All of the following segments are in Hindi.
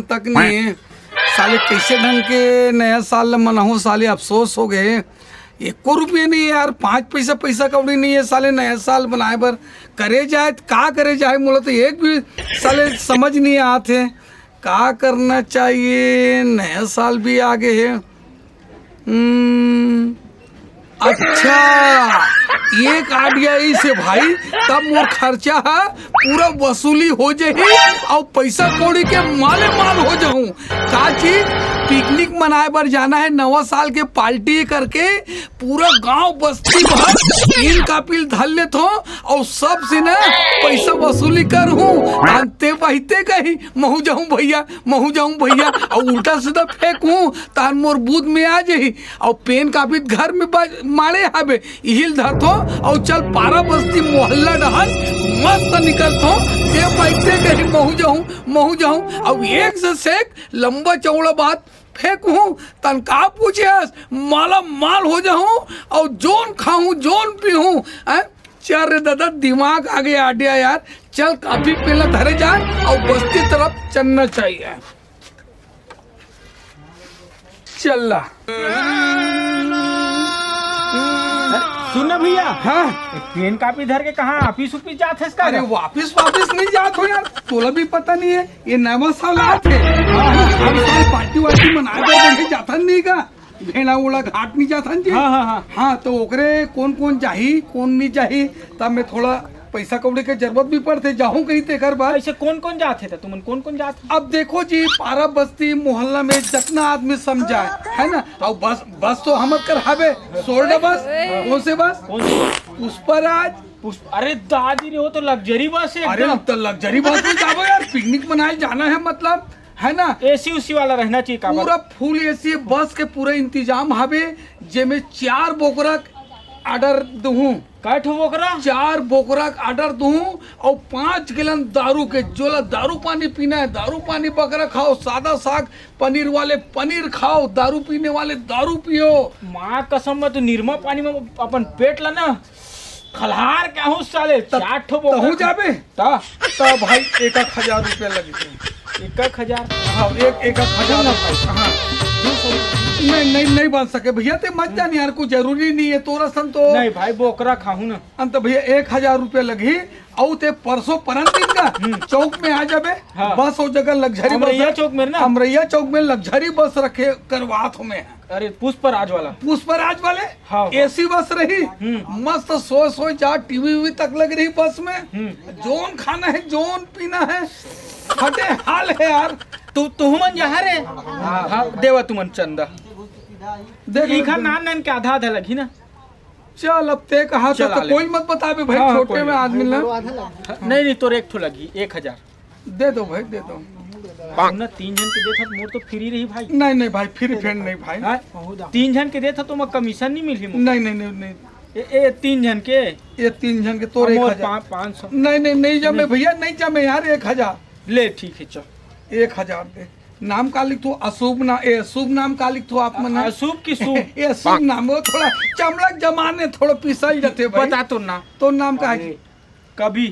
ध्यान तक नहीं है। साले कैसे ढंग के नया साल मनाऊं, साले अफसोस हो गए। 1 रुपये नहीं है यार, 5 पैसा कौड़ी नहीं है साले नया साल बनाए बर। करे जाए का करे जाए, मोला तो एक भी साले समझ नहीं आते का करना चाहिए। नया साल भी आगे है। अच्छा, एक आइडिया से भाई, तब मोर खर्चा है पूरा वसूली हो जाही और पैसा कौड़ी के माले माल हो जाऊं। का चीज पिकनिक मनाए बर जाना है, नवा साल के पार्टी करके पूरा गांव बस्ती भर तीन कापिल धर लेत हो और सब से ना पैसा वसूली कर हूँ। अंते बहते कही महू जाऊं भैया और उल्टा सीधा फेंक हूँ तान मोर बूथ में आ जाही और पेन कापी घर में मारे हवे हिल धरत हो और चल पारा बस्ती मोहल्ला डहन मस्त निकलत हो। ते बहते कही महू जाऊं और एक से सेक लंबा चौड़ा बात फेंक हूँ तन का पूछे माला माल हो जाऊं और जोन खाऊं जोन पीऊं। चल रे दादा, दिमाग आगे आ गया यार। चल काफी पीला धरे जाए और बस्ती तरफ चलना चाहिए। चल सुन भैया, हाँ पेन कापी धर के कहाँ ऑफिस जाते हैं? अरे वापिस नहीं जात हो यार, तोला भी पता नहीं है ये नवा साल आते हम साल पार्टी वार्टी मनाए बर जाता नहीं का भेड़ा उड़ा घाट नहीं जाता जी। हाँ तो ओकरे कौन जाही कौन नहीं जाही, तब मैं थोड़ा पैसा कौड़ी के जरूरत भी पड़ते जाऊँ कहीं ते घर बार। ऐसे कौन जाते थे तुम? कौन जाते? अब देखो जी, पारा बस्ती मोहल्ला में जितना आदमी समझा है ना, और बस तो हम कर हवे सोल्डा बस। कौन से बस? पुष्पराज। अरे दादी रे, वो तो लग्जरी बस है। अरे अब तो लग्जरी बस में जाओ यार, पिकनिक मनाए जाना है मतलब, है ना। एसी उसी वाला रहना चाहिए का? पूरा फुल एसी बस के पूरा इंतजाम हवे, जेमे 4 बोकरा ऑर्डर दूँ। कैठ बोकरा? 4 बोकरा ऑर्डर दूँ और 5 गैलन दारू के। जोला दारू पानी पीना है दारू पानी बकरा खाओ, सादा साग पनीर वाले पनीर खाओ, दारू पीने वाले दारू पियो। माँ कसम में तो निर्मा पानी में अपन पेट ला ना खलहार क्या हूँ साले। 4 ठो बोकरा जाबे तो भाई 1,000 रुपया लगे। 1,000? हाँ 1,000 ना भाई। हाँ नहीं बन सके भैया, ते मत जान यार, कुछ जरूरी नहीं है तोरा सन तो। नहीं भाई बोकरा खाऊं ना। अंत भैया 1,000 रुपया लगी और ते परसों परंतिन का चौक में आ जाबे। हाँ। बस हो जगह लग्जरी अमरैया चौक में ना, अमरैया चौक में लग्जरी बस रखे करवात हो में। अरे पुष्पराज वाले हाँ। एसी बस रही मस्त, सो जा टीवी तक लग रही बस में। जोन खाना है जोन पीना है, फटे हाल है यार। तू मन जहाँ रे। हाँ देवा तुमन चंदा देख नान के आधा लगी ना। चल अब ते कहा तो कोई मत बताबे भाई। हाँ, छोटे में आदमी ना नहीं तोर 1 ठो लगी 1,000 दे दो भाई, दे दो ना। 3 जन के देता मोर तो फ्री रही भाई। नहीं भाई फ्री फ्रेंड नहीं भाई। 3 जन के देता तो मैं कमीशन नहीं मिली। नहीं ये 3 जन के, ये 3 जन के तोर 500। नहीं जमे भैया, नहीं जमे यार। 1,000 ले ठीक है चल। 1,000 दे। नाम का लिख तो अशुभ ना, शुभ नाम का लिख तो आप मना। अशुभ की शुभ? ये शुभ नाम वो थोड़ा चमड़क जमाने थोड़ा पिसाई जाते भाई। बता तो ना। तो नाम का है कभी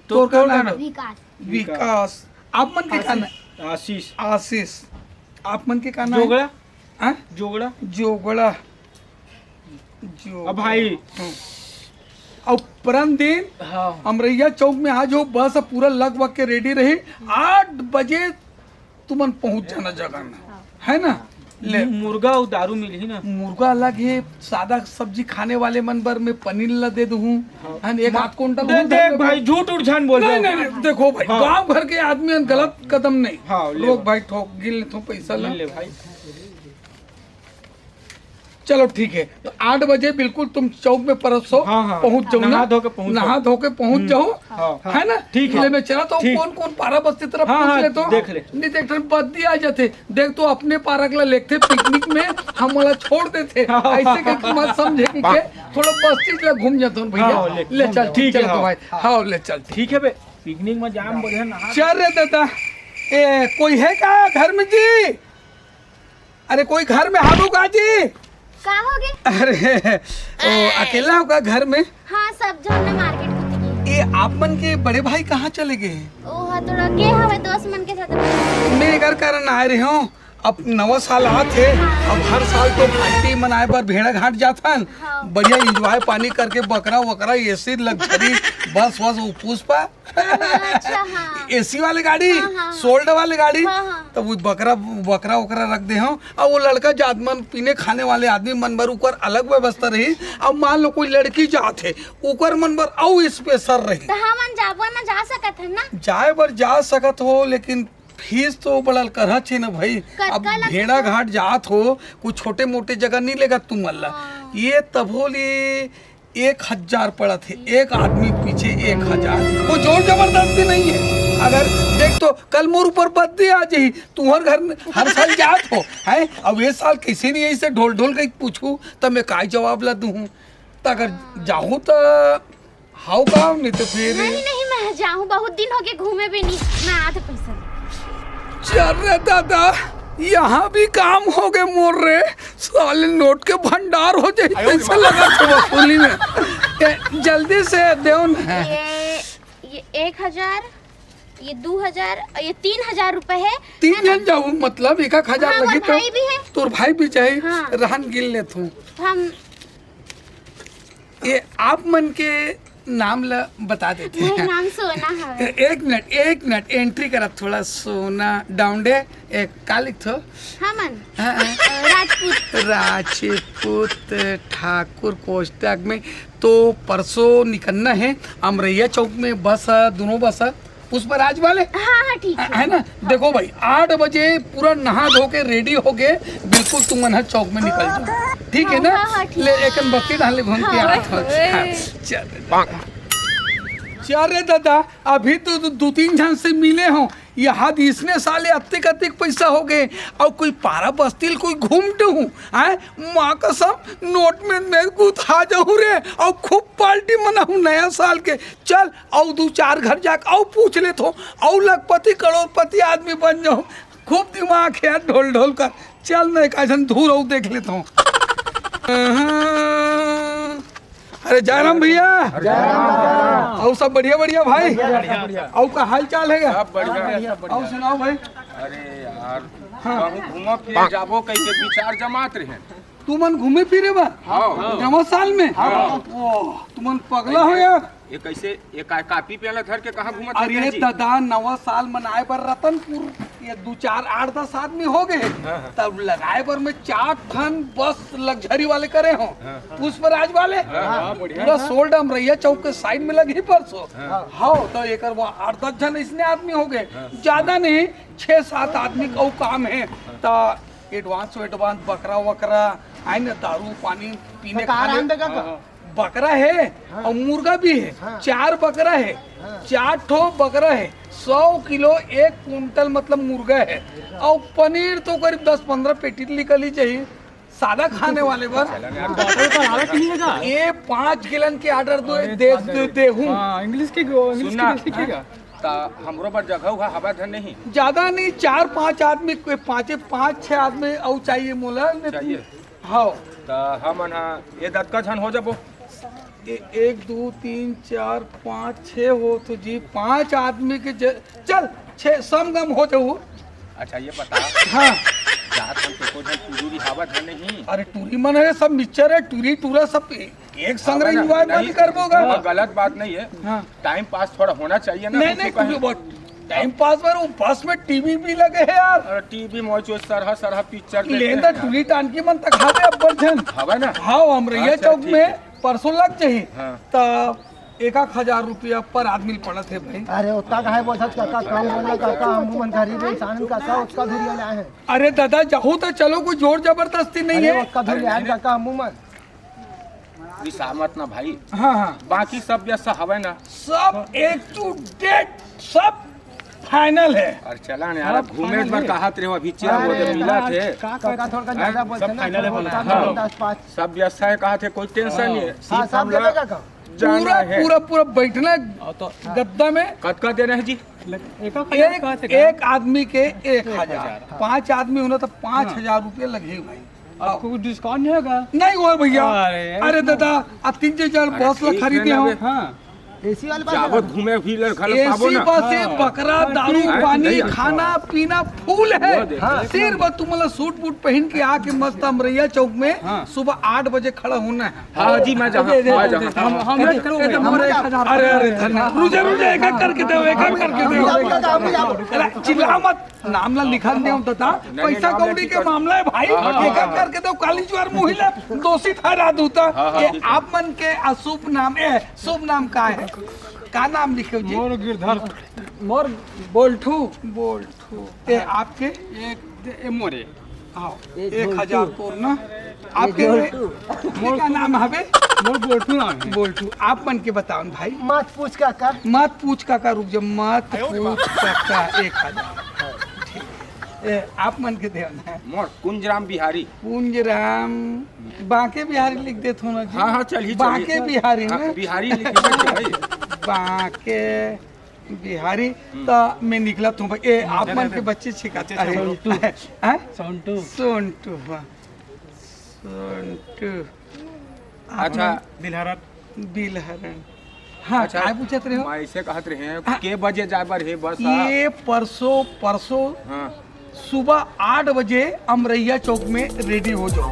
तो का नाम विकास। आप मन के कहना? आशीष। आप मन के कहना? जोगड़ा। अब भाई और परम दिन अमरैया चौक में आज हो बस पूरा लगभग के रेडी रही। 8 बजे तुमन पहुंच जाना जगह में, है ना। ले मुर्गा और दारू मिली ना। मुर्गा अलग है, सादा सब्जी खाने वाले मन बर में पनीर ला दे दूँ। एक आध कुंटल देख भाई, झूठ उठान बोल। नहीं देखो भाई, गांव घर के आदमी गलत कदम नहीं। हाँ, लोग भाई ठोक गिल तो पैसा ले भाई। चलो ठीक है, तो 8 बजे बिल्कुल तुम चौक में परसों पहुंच जाओ। नहा धो के पहुंच जाओ, है ना। ठीक है। मैं चला तो कौन पारा बस्ती तरफ पहुंच ले तो देख ले। नहीं देख बद्दी आ जाते। देख तो अपने पारा के लेते पिकनिक में हम वाला छोड़ देते। ऐसे कहीं मत समझे कि थोड़ा बस्ती के घूम जाता हूँ भैया। ले चल ठीक है भाई। हाँ ले चल ठीक है। पिकनिक में जाम बढ़िया नहा। चल रे दादा, कोई है क्या घर में जी? अरे कोई घर में हारू का जी? का हो गए? अरे अकेला होगा घर में? हाँ सब जन मार्केट ये आप मन के बड़े भाई कहाँ चले गए? ओहा थोड़ा के हवे दोस्त मन के साथ मेरे घर कारण आए रहे हो। अब नवा साल आते अब हर साल तो पार्टी मनाए पर भेड़ा घाट जाथन। हाँ। बढ़िया एंजॉय पानी करके बकरा वकरा एसी लग्जरी बस वस पुष्पा अच्छा हाँ एसी वाली गाड़ी हाँ, हाँ। सोल्ड वाली गाड़ी हाँ, हाँ। तो वो बकरा बकरा वकरा रख दे हो। और वो लड़का जात मन पीने खाने वाले आदमी मन बर ऊपर अलग व्यवस्था रही। अब मान लो कोई लड़की जात है ऊपर मन बर और स्पेशल रही तो हमन जाबो ना जा सकत है ना जाए बर जा सकत हो लेकिन फीस तो बड़ा करहा छे ना भाई। कतका अब लगता भेड़ा घाट जात हो कुछ छोटे मोटे जगह नहीं लेगा तुम अल्लाह। हाँ। ये तभोली 1000 पड़ा थे एक आदमी पीछे 1000। वो जोर जबरदस्ती नहीं है। अगर देख तो कल मोर ऊपर बत्ती आ जाही तुम्हार घर हर साल जात हो है। अब ये साल किसी ने ऐसे ढोल ढोल के पूछू तब मैं काय जवाब ला दूँ। तो अगर जाऊँ तो हाउ काम नहीं तो फिर नहीं नहीं मैं जाऊँ बहुत दिन हो गए घूमे भी नहीं मैं आधे पैसा चल रे दादा यहाँ भी काम हो गए मोर रे साले नोट के भंडार हो जाए ऐसा लगा तो वसूली में जल्दी से दो ना। ये 1000 ये 2000 और ये 3000 रुपए है 3 जन जाऊँ मतलब 1000 हाँ, लगी और तो भाई भी है। तोर भाई भी चाहिए हाँ। रहन गिन ले तू। हम ये आप मन के नाम ला बता देते मेरा हैं। नाम सोना है एक मिनट एंट्री करब थोड़ा सोना डाउन डे एक का लिख थो हमन हाँ, राजपूत राजपूत ठाकुर कोष्टक में तो परसों निकलना है अमरैया चौक में बस दोनों बस पुष्पराज वाले हाँ हाँ ठीक है है ना। देखो भाई 8 बजे पूरा नहा धो के रेडी हो गए बिल्कुल तुम मनहर चौक में निकल जाओ ठीक है ना। हाँ, हाँ, ठीक ले एक बत्ती डाल घूम के हाँ, आत हो। हाँ, चल रे दादा अभी तो 2-3 जन से मिले हो यहाँ इसने साले अतिक पैसा हो गए और कोई पारा बस्तिल कोई घूमते हूँ आए माँ कसम नोट में नहीं गुथा जाऊँ रे और खूब पार्टी मनाऊँ नया साल के। चल और 2-4 घर जाकर और पूछ ले तो और लखपति करोड़पति आदमी बन जाऊँ खूब दिमाग है ढोल ढोल कर। चल न एक धूर और देख लेता हूँ। अरे जयराम भैया और सब बढ़िया बढ़िया भाई और का हाल चाल है सब बढ़िया और सुनाओ भाई। अरे यार कहूँ घूमो फिर जाबो कहीं के विचार जमात रहे तू मन घूमे फिरे बा हाँ नवा साल में ओह तू मन पगला हो यार। ये कैसे ये कापी पेला धर के कहाँ घूमत अरे रहे जी? दादा नवा साल मनाए पर रतनपुर ये 2-4-8-10 आदमी हो गए तब लगाए पर में 4 ठन बस लग्जरी वाले करे हो पुष्पराज वाले पूरा सोल्ड अमरैया चौक के साइड में लगी परसों हाँ तो एक 8-10 जन इसने आदमी हो गए ज्यादा नहीं 6-7 आदमी का काम है। तो एडवांस बकरा वकरा आए ना दारू पानी पीने खाने बकरा है और मुर्गा भी है 4 बकरा है 4 ठो बकरा है 100 किलो 1 कुंटल मतलब मुर्गा है और पनीर तो करीब 10-15 पेटी निकली चाहिए सादा खाने वाले पर ये 5 गिलन के ऑर्डर दे हूँ। इंग्लिश सुनना सीखेगा ता हमरो पर जगह हुआ हवा धर नहीं ज्यादा नहीं 4-5 आदमी 5-6 आदमी और चाहिए मोला चाहिए। हाँ ता हम ये दत्का झन हो जाबो 1 2 3 4 5 6 हो तो जी 5 आदमी के चल 6 सम गम हो जाऊ। अच्छा ये बता हाँ जात हम तो कोई टूरी हवा धर नहीं अरे टूरी मन है सब मिक्सचर है टूरी टूरा सब एक संग एंजॉय मत करबोगा। गलत बात नहीं है हाँ टाइम पास थोड़ा होना चाहिए ना। नहीं टाइम पास पर वो बस में टीवी भी लगे है यार टीवी मौज सरहा पिक्चर लेंदा टूरी टानकी मन तक खाते अब्बर जन हवा ना हाँ अमरैया अच्छा, चौक ठीक में है। परसों लग चाहिए हाँ। तो 1000 रुपया पर आदमी पड़ा थे भाई। अरे उतना का है बोलत काका काम बोला काका हम मन गरीब इंसान का सा उसका धुरिया लाए हैं। अरे दादा जाओ तो चलो कोई जोर जबरदस्ती नहीं अरे है। उसका धुरिया है काका हम मन विसामत ना भाई हाँ हाँ बाकी सब व्यवस्था हवे ना सब एक टू डेट सब फाइनल है। और चला ना यार घूमे पर कहा थे अभी चेयर वो जो मिला थे काका थोड़ा ज्यादा बोलते सब ना फाइनल है बोला। हाँ। 10-5 सब व्यवस्था है कहा थे कोई टेंशन नहीं है हाँ सिर्फ सब हम जगह लोग काका जाना पूरा है। पूरा पूरा बैठना गद्दा में कद दे रहे हैं जी एक आदमी के 1000 5 आदमी होना तो 5000 रुपये लगे भाई। आपको कुछ डिस्काउंट नहीं होगा? नहीं हुआ भैया। अरे अरे दादा अब 3-4 बस ला ठीक खरीदे है ना हो बे। हाँ एसी वाले जाबो बस घूमे फिरे खल पाबो एसी ना बस है, बकरा दारू हाँ, पानी नहीं, खाना पीना फूल है। वो दे। हाँ। सिर्फ तुम्हारा सूट बूट पहन के आके मस्त अमरैया चौक में सुबह 8 बजे खड़ा होना है। हाँ जी मैं जहाँ अरे अरे धन्यवाद। रुझे एक एक करके दो, एक एक करके दो। अरे चिल्ला मत, मामला लिखा दे तथा पैसा कौड़ी के मामला है भाई। एक एक करके दो, काली ज्वार मुहिला दोषी ठहरा दूता। ये आप मन के अशुभ नाम है, शुभ नाम का है, का नाम लिखे जी? मोर गिरधर मोर बोल्ठू बोल्ठू। ये आपके एक मोरे आओ 1000 तोर ना आपके मोर का नाम हवे मोर बोलठू नाम है। बोल्ठू। आप मन के बताओ भाई। मत पूछ काका मत पूछ काका, रुक जा, मत पूछ काका 1000। आप मन के देना है मोर कुंजराम बिहारी। पूंजराम बांके बिहारी लिख दे थो ना जी। हाँ हाँ चलिए बांके बिहारी ना, बिहारी लिखे भाई। बांके बिहारी। तो मैं निकला तुम भाई। ए आप मन के बच्चे सिखाते हैं सोंटू सोंटू। हाँ सोंटू। अच्छा बिलहरन। हाँ अच्छा क्या पूछत रहे हो? मैं ऐसे कहत रहे हैं के बजे जाए बर है बस। हाँ। ये परसों हाँ सुबह 8 बजे अमरैया चौक में रेडी हो जाओ।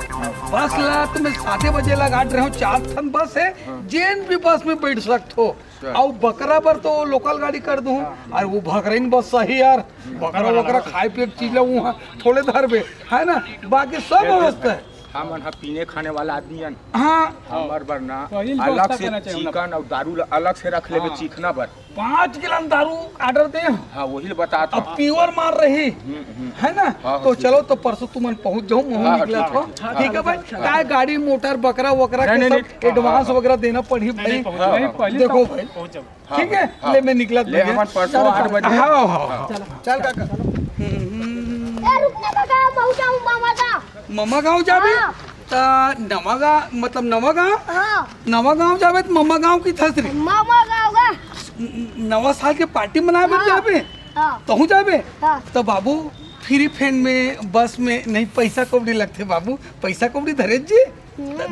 बस ला तुम्हें 7 बजे लगाट रहे हो, 4 ठन बस है, जेन भी बस में बैठ सकते हो। और बकरा पर तो लोकल गाड़ी कर दूं, और वो भकरीन बस सही यार, बकरा वकरा खाए पिए चीज वहाँ थोड़े धर में है ना, बाकी सब व्यवस्था है। हम हाँ पीने खाने वाला आदमी है। हाँ हमार बर ना वही अलग व्यवस्था से करना चाहिए चिकन और दारू अलग से रख लेबे चीखना बर। 5 गिलान दारू ऑर्डर दे, हाँ वही बताता अब प्योर मार रही है ना। हाँ, तो ठीक चलो तो परसों तुम पहुंच जाओ, मुँह हाँ, निकला ठीक था। ठीक है भाई, क्या गाड़ी मोटर बकरा वकरा नहीं, के नहीं, सब एडवांस वगैरह देना पड़ी भाई। देखो भाई ठीक है, ले मैं निकला ले हमार परसों 8 बजे। हाँ हाँ चल काका रुकना काका, पहुंचाऊं मामा का। मम्मा गाँव जाबे हाँ। ता नवा गाँव मतलब नवा हाँ गाँव जाबे तो मम्मा गाँव की थसरी मामा गाँव का। नवा साल के पार्टी मनाए बर जाबे हाँ तहु जाबे। हाँ। तो बाबू फ्री फैन में बस में नहीं पैसा कौड़ी लगते बाबू, पैसा कौड़ी धरे जी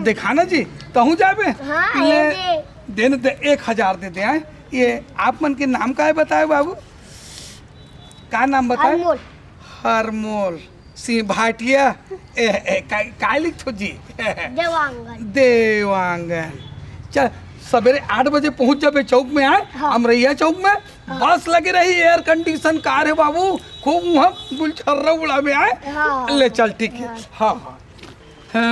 दिखाना जी तहु जाबे। हाँ, ले ये देने दे 1000 दे दे। आए ये आप मन के नाम का है बताए बाबू, का नाम बताए? अनमोल। हरमोल सिंह भाटिया। काय लिखो जी? देवांगन। देवांगन। चल सवेरे 8 बजे पहुंच जाबे चौक में। आए हाँ। अमरैया चौक में बस लगे रही, एयर कंडीशन कार है बाबू, खूब वहाँ गुलछर्रा उड़ावे। आए हाँ। ले चल ठीक है। हाँ हाँ।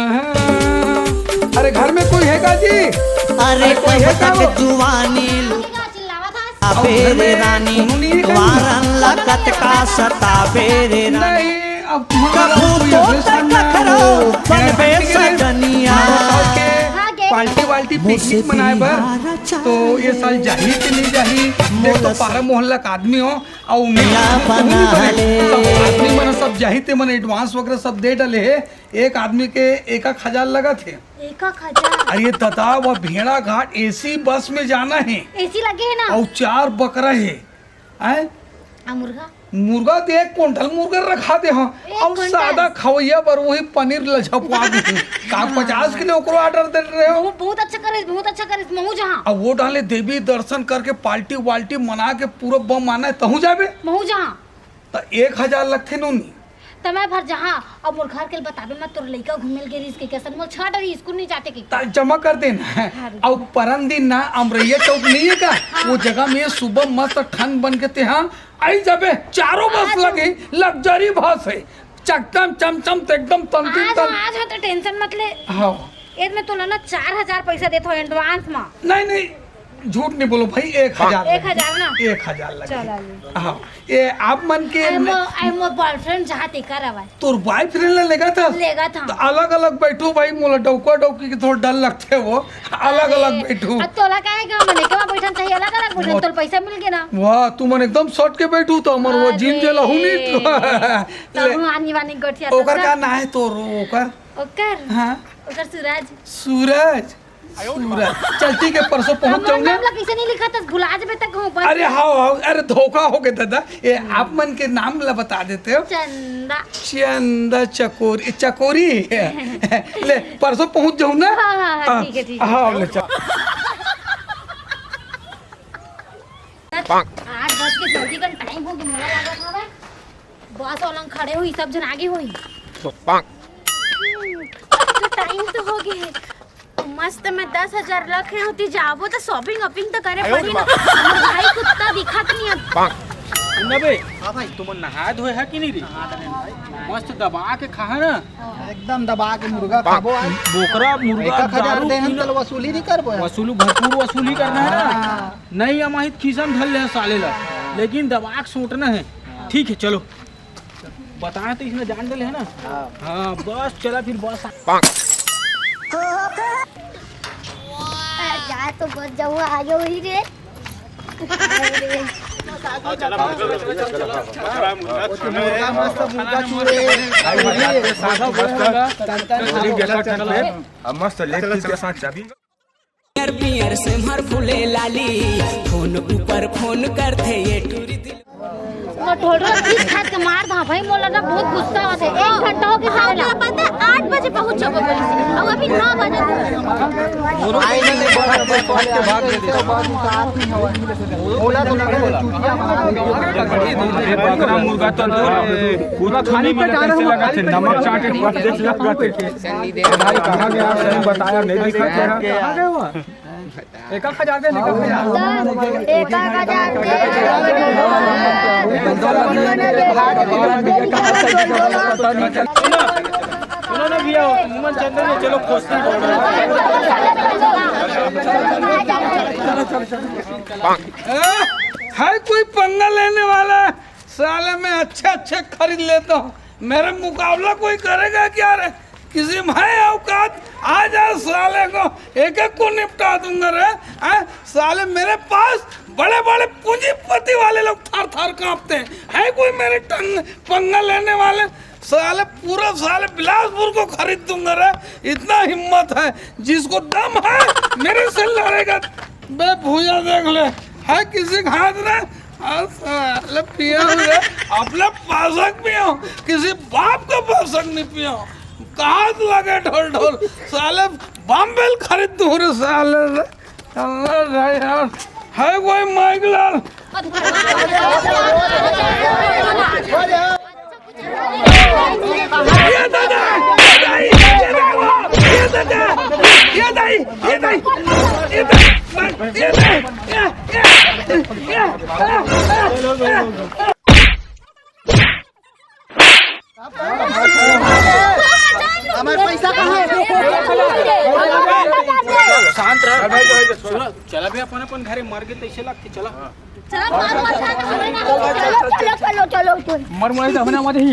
अरे घर में कोई हैगा जी? अरे कोई कब हैगा वो? तक जुआनी क्या चिल्लावा था? अबेरे रानी वारन लगत का सताबेरे रानी नहीं अब तुम्हारा कबू कोई तो अभ्यास तक करना है खरो तो बनबे सजनिया हाँ, गे। पार्टी वाल्टी पिकनिक मनाए बर तो ये साल जाही कि नहीं जाही। देख तो 12 मोहल्ला का आदमी हो और उन्हें सब आदमी मन सब जाही ते मन एडवांस वगैरह सब दे डाले है। एक आदमी के 1,000 लगा थे। 1,000। अरे तथा वह भेड़ा घाट एसी बस में जाना है एसी लगे है ना? और 4 बकरा है। आए मुर्गा मुर्गा तो 1 क्विंटल मुर्गा रखा दे। हाँ एक और क्विंटल? सादा खवैया पर वही पनीर लझपवा दे। का 50 किलो ओकरो ऑर्डर दे रहे हो? वो बहुत अच्छा करे, बहुत अच्छा करे। महू जहाँ अब वो डाले देवी दर्शन करके पार्टी वाल्टी मना के पूरा बम आना है तहु जाबे महू जहाँ तो 1000 लगथे नूनी। तमे भर जहाँ अब मोर घर के बताबे मत, तोर लइका घूमेल गेरी इसके कैसन मोर छट रही स्कूल नहीं जाते के। ता जमा कर देना। और परम दिन ना अमरैया चौक नहीं है का, वो जगह में सुबह मस्त ठंड बन के ते हाँ आई जाबे। 4 बस लगे, लग्जरी बस है, चकचम चमचम तो एकदम तंती आज तन। आज हो तो टेंशन मत ले। हाँ एक में तोला ना 4000 पैसा देतो एडवांस में। नहीं नहीं झूठ नहीं बोलो भाई, 1000 1000 ना? 1000 लगे। चल आइए। हाँ ये आप मन के आई मोर बॉयफ्रेंड जहाँ ते कर आवाज तोर बॉयफ्रेंड ले लेगा था लेगा था। तो अलग अलग बैठो भाई, मोला डौका डौकी के थोड़ा डर लगते वो, अलग अलग बैठू। अब तोला काहे का मने के बैठन चाहिए अलग अलग बैठन, तोर पैसा मिल गया ना। वाह तू मन एकदम सट के बैठू तो हमर वो जिन जे लहू नहीं। तब आनी वानी गठिया ओकर का ना है तोर ओकर? ओकर हाँ ओकर सूरज। सूरज। सूरज चल ठीक है, परसों पहुंच हमर जाऊंगा। नाम ला कैसे नहीं लिखा था, भुला जबे तक हूं बस। अरे हाँ अरे धोखा हो गया दादा। ये आप मन के नाम ला बता देते हो? चंदा। चंदा चकोरी। चकोरी ले परसों पहुंच जाऊं ना। हाँ, ठीक है, ठीक है। हाँ ले चल। 8 बज के जल्दी का टाइम हो गया मोला लागत हवे बस वाला खड़े हुई सब जन आगे हुई तो टाइम तो हो गया है मस्त मैं 10,000 रखे होती जाबो तो शॉपिंग वॉपिंग तो करे पड़ी ना हमर भाई कुत्ता दिखत नहीं है नबे हां भाई तुम नहा धोए है कि नहीं रे मस्त दबा के खा ना एकदम दबा के मुर्गा खाबो आज बोकरा मुर्गा 1,000 दे हम चल वसूली नहीं करबो वसूली भरपूर वसूली करना है ना नहीं अमाहित खीसन धल ले साले ला लेकिन दबा के सूटना है ठीक है चलो बताया तो इसने जान डले है ना हाँ बस चला फिर बस जा तो बच जाओ आ जाओ ही रे मुर्गा मस्त मुर्गा चूरे मस्त लेग पीस के साथ चाबी पियर पियर से मर फूले लाली फोन ऊपर फोन करते ये टूरी दिल वो ढोलरा किस खाद के मार धा भाई मोला ना बहुत गुस्सा आते 1 घंटा हो गया सारे पता 8 बजे पहुंचो पुलिस अब अभी 9 बजे आई नहीं पहुंच के भाग दे बोला तो ना बकरा मुर्गा तो पूरा खाने पे डाल लगा थे नमक चाटे पर देख लगा थे भाई कहां गया सही बताया नहीं दिखा कहां गया वो 1,000 दे 1,000 सुनो ना भैया मोहम्मद चंदन ने चलो खोजते है कोई पंगा लेने वाला साले में अच्छे खरीद लेता हूँ मेरा मुकाबला कोई करेगा क्या रे किसी में है औकात आ जा साले को एक को निपटा दूंगा रे साले मेरे पास बड़े बड़े पूंजीपति वाले लोग थर कांपते हैं है कोई मेरे पंगा लेने वाले साले पूरा साले बिलासपुर को खरीद दूंगा रे इतना हिम्मत है जिसको दम है मेरे से लड़ेगा बे भूया देख ले है किसी का हाथ रे साले पिया रे अपने पासक पिया किसी बाप का पासक नहीं पिया कहाँ लगे ढोल साले बम्बेल खरीद दूं रे साले रे यार है कोई माइक लाल ये दादा हमारे पैसा कहाँ है शांत रह चला भी अपन घरे मर गए तैसे लगते चला चलो मर मर हमने ही